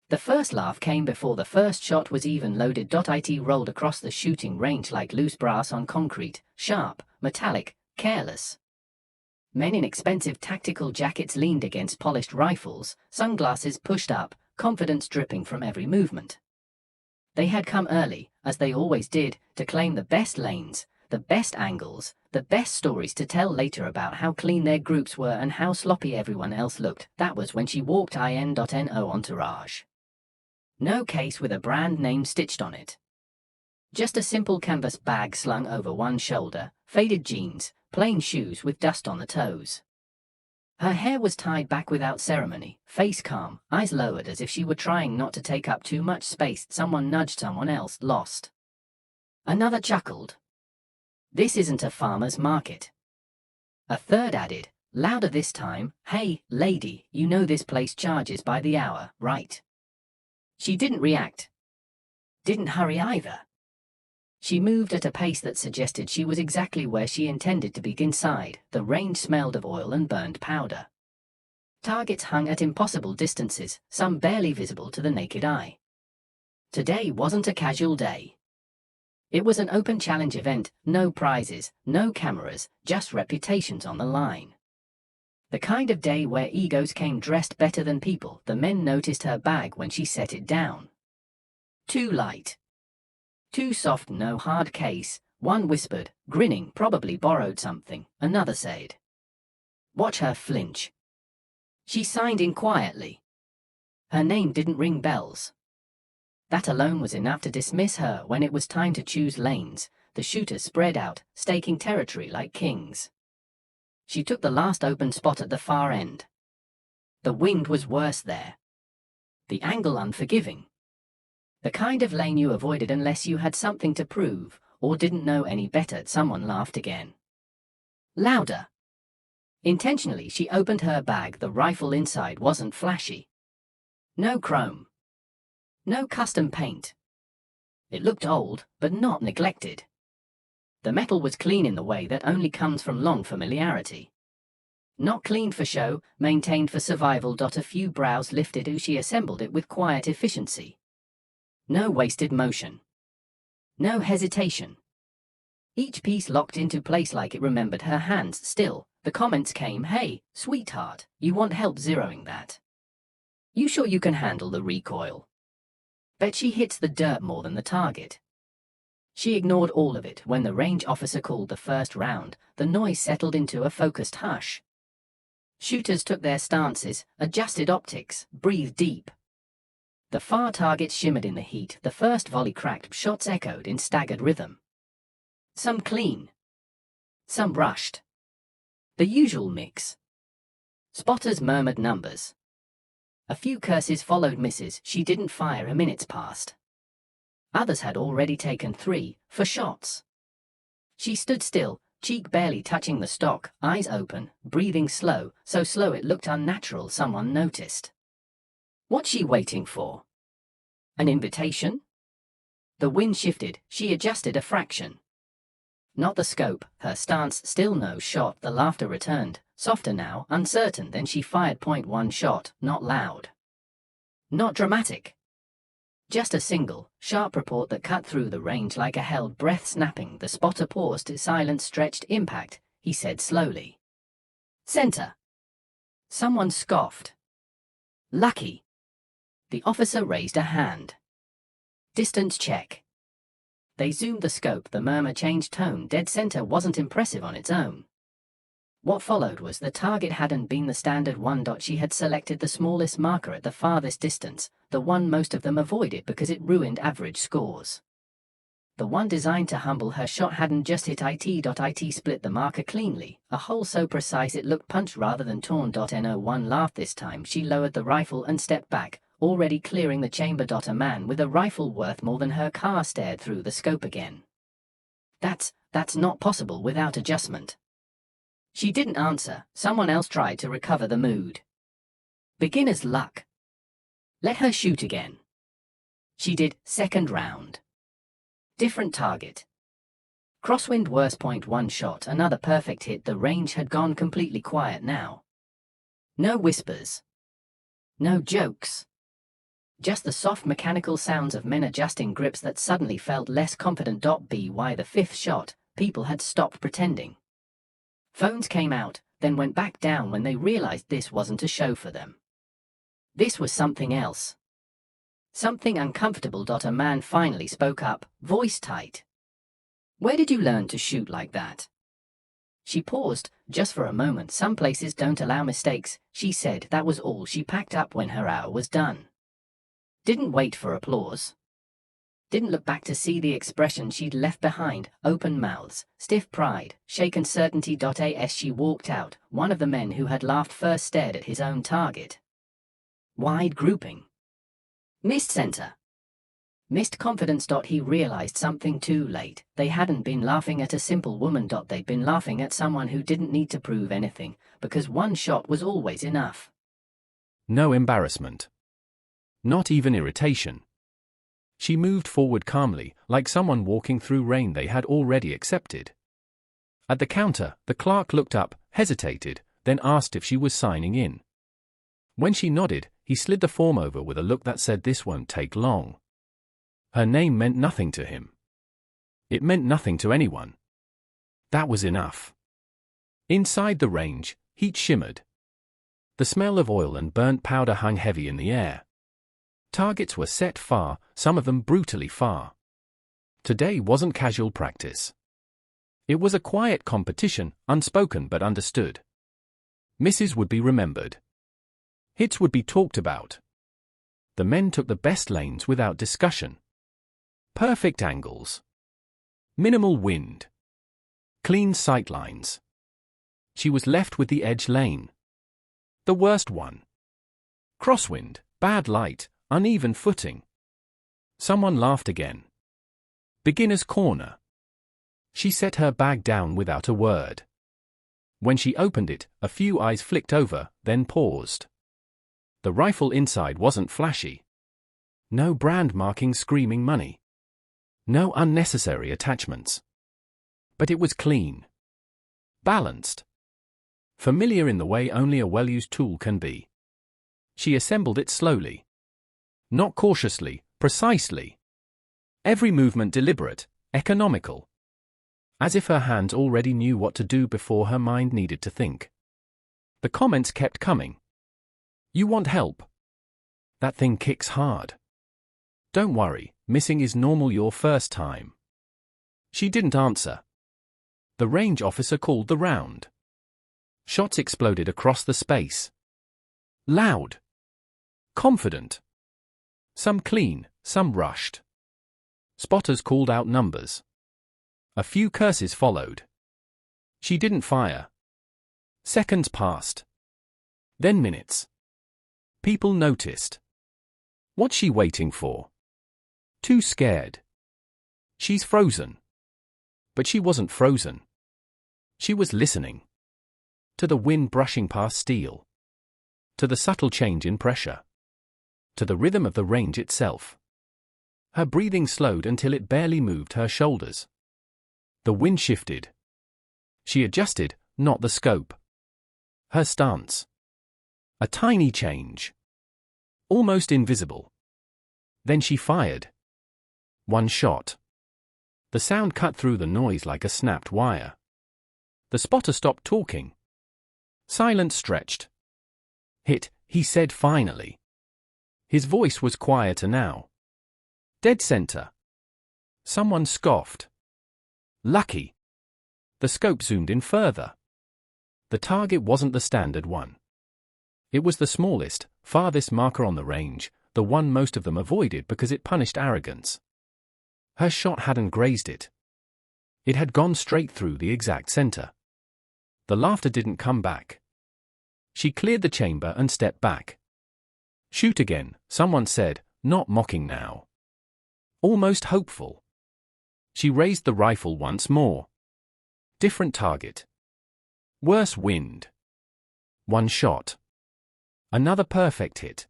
The first laugh came before the first shot was even loaded. It rolled across the shooting range like loose brass on concrete, sharp, metallic, careless. Men in expensive tactical jackets leaned against polished rifles, sunglasses pushed up, confidence dripping from every movement. They had come early, as they always did, to claim the best lanes, the best angles, the best stories to tell later about how clean their groups were and how sloppy everyone else looked. That was when she walked in. No entourage. No case with a brand name stitched on it. Just a simple canvas bag slung over one shoulder, faded jeans, plain shoes with dust on the toes. Her hair was tied back without ceremony, face calm, eyes lowered as if she were trying not to take up too much space. Someone nudged someone else, lost. Another chuckled. This isn't a farmer's market. A third added, louder this time, hey, lady, you know this place charges by the hour, right? She didn't react. Didn't hurry either. She moved at a pace that suggested she was exactly where she intended to be. Inside, the range smelled of oil and burned powder. Targets hung at impossible distances, some barely visible to the naked eye. Today wasn't a casual day. It was an open challenge event, no prizes, no cameras, just reputations on the line. The kind of day where egos came dressed better than people. The men noticed her bag when she set it down. Too light. Too soft, no hard case. One whispered, grinning, probably borrowed something. Another said, watch her flinch. She signed in quietly. Her name didn't ring bells. That alone was enough to dismiss her. When it was time to choose lanes, the shooters spread out, staking territory like kings. She took the last open spot at the far end. The wind was worse there. The angle unforgiving. The kind of lane you avoided unless you had something to prove, or didn't know any better. Someone laughed again. Louder. Intentionally, she opened her bag. The rifle inside wasn't flashy. No chrome. No custom paint. It looked old, but not neglected. The metal was clean in the way that only comes from long familiarity. Not cleaned for show, maintained for survival. A few brows lifted as she assembled it with quiet efficiency. No wasted motion. No hesitation. Each piece locked into place like it remembered her hands. Still, the comments came, hey, sweetheart, you want help zeroing that? You sure you can handle the recoil? Bet she hits the dirt more than the target. She ignored all of it. When the range officer called the first round, the noise settled into a focused hush. Shooters took their stances, adjusted optics, breathed deep. The far targets shimmered in the heat. The first volley cracked, shots echoed in staggered rhythm. Some clean. Some rushed. The usual mix. Spotters murmured numbers. A few curses followed misses. She didn't fire. A minute's passed. Others had already taken 3, 4 shots. She stood still, cheek barely touching the stock, eyes open, breathing slow, so slow it looked unnatural. Someone noticed. What's she waiting for? An invitation? The wind shifted. She adjusted a fraction. Not the scope, her stance still no shot. The laughter returned, softer now, uncertain. Then she fired .1 shot, not loud. Not dramatic. Just a single, sharp report that cut through the range like a held breath. Snapping, the spotter paused. Silence stretched. Impact, he said slowly. Center. Someone scoffed. Lucky. The officer raised a hand. Distance check. They zoomed the scope. The murmur changed tone. Dead center wasn't impressive on its own. What followed was the target hadn't been the standard one. She had selected the smallest marker at the farthest distance, the one most of them avoided because it ruined average scores. The one designed to humble her shot hadn't just hit it split the marker cleanly, a hole so precise it looked punched rather than torn. No one laughed this time. She lowered the rifle and stepped back, already clearing the chamber. A man with a rifle worth more than her car stared through the scope again. That's not possible without adjustment. She didn't answer. Someone else tried to recover the mood. Beginner's luck. Let her shoot again. She did. Second round. Different target. Crosswind worse. .1 shot. Another perfect hit. The range had gone completely quiet now. No whispers. No jokes. Just the soft mechanical sounds of men adjusting grips that suddenly felt less confident. By the fifth shot, people had stopped pretending. Phones came out, then went back down when they realized this wasn't a show for them. This was something else. Something uncomfortable. A man finally spoke up, voice tight. "Where did you learn to shoot like that?" She paused, just for a moment. "Some places don't allow mistakes," she said. That was all. She packed up when her hour was done. Didn't wait for applause. Didn't look back to see the expression she'd left behind, open mouths, stiff pride, shaken certainty. As she walked out, one of the men who had laughed first stared at his own target. Wide grouping. Missed center. Missed confidence. He realized something too late. They hadn't been laughing at a simple woman. They'd been laughing at someone who didn't need to prove anything, because one shot was always enough. No embarrassment. Not even irritation. She moved forward calmly, like someone walking through rain they had already accepted. At the counter, the clerk looked up, hesitated, then asked if she was signing in. When she nodded, he slid the form over with a look that said, "This won't take long." Her name meant nothing to him. It meant nothing to anyone. That was enough. Inside the range, heat shimmered. The smell of oil and burnt powder hung heavy in the air. Targets were set far, some of them brutally far. Today wasn't casual practice. It was a quiet competition, unspoken but understood. Misses would be remembered. Hits would be talked about. The men took the best lanes without discussion. Perfect angles. Minimal wind. Clean sightlines. She was left with the edge lane. The worst one. Crosswind, bad light, uneven footing. Someone laughed again. Beginner's corner. She set her bag down without a word. When she opened it, a few eyes flicked over, then paused. The rifle inside wasn't flashy. No brand marking screaming money. No unnecessary attachments. But it was clean. Balanced. Familiar in the way only a well-used tool can be. She assembled it slowly. Not cautiously, precisely. Every movement deliberate, economical. As if her hands already knew what to do before her mind needed to think. The comments kept coming. "You want help? That thing kicks hard. Don't worry, missing is normal your first time." She didn't answer. The range officer called the round. Shots exploded across the space. Loud. Confident. Some clean, some rushed. Spotters called out numbers. A few curses followed. She didn't fire. Seconds passed. Then minutes. People noticed. What's she waiting for? Too scared. She's frozen. But she wasn't frozen. She was listening. To the wind brushing past steel. To the subtle change in pressure. To the rhythm of the range itself. Her breathing slowed until it barely moved her shoulders. The wind shifted. She adjusted, not the scope. Her stance. A tiny change. Almost invisible. Then she fired. One shot. The sound cut through the noise like a snapped wire. The spotter stopped talking. Silence stretched. "Hit," he said finally. His voice was quieter now. "Dead center." Someone scoffed. "Lucky." The scope zoomed in further. The target wasn't the standard one. It was the smallest, farthest marker on the range, the one most of them avoided because it punished arrogance. Her shot hadn't grazed it. It had gone straight through the exact center. The laughter didn't come back. She cleared the chamber and stepped back. "Shoot again," someone said, not mocking now. Almost hopeful. She raised the rifle once more. Different target. Worse wind. One shot. Another perfect hit.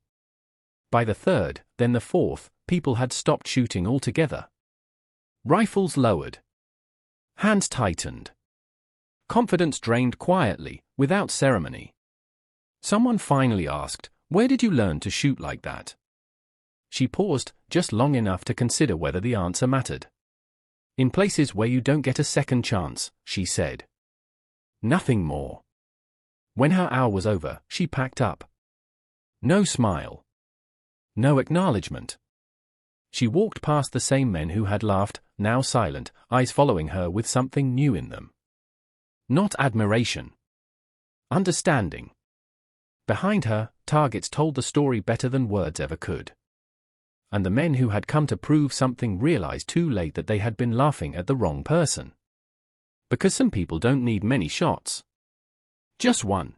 By the third, then the fourth, people had stopped shooting altogether. Rifles lowered. Hands tightened. Confidence drained quietly, without ceremony. Someone finally asked, "Where did you learn to shoot like that?" She paused, just long enough to consider whether the answer mattered. In places where you don't get a second chance, she said. Nothing more. When her hour was over, she packed up. No smile. No acknowledgement. She walked past the same men who had laughed, now silent, eyes following her with something new in them. Not admiration. Understanding. Behind her, targets told the story better than words ever could. And the men who had come to prove something realized too late that they had been laughing at the wrong person. Because some people don't need many shots. Just one.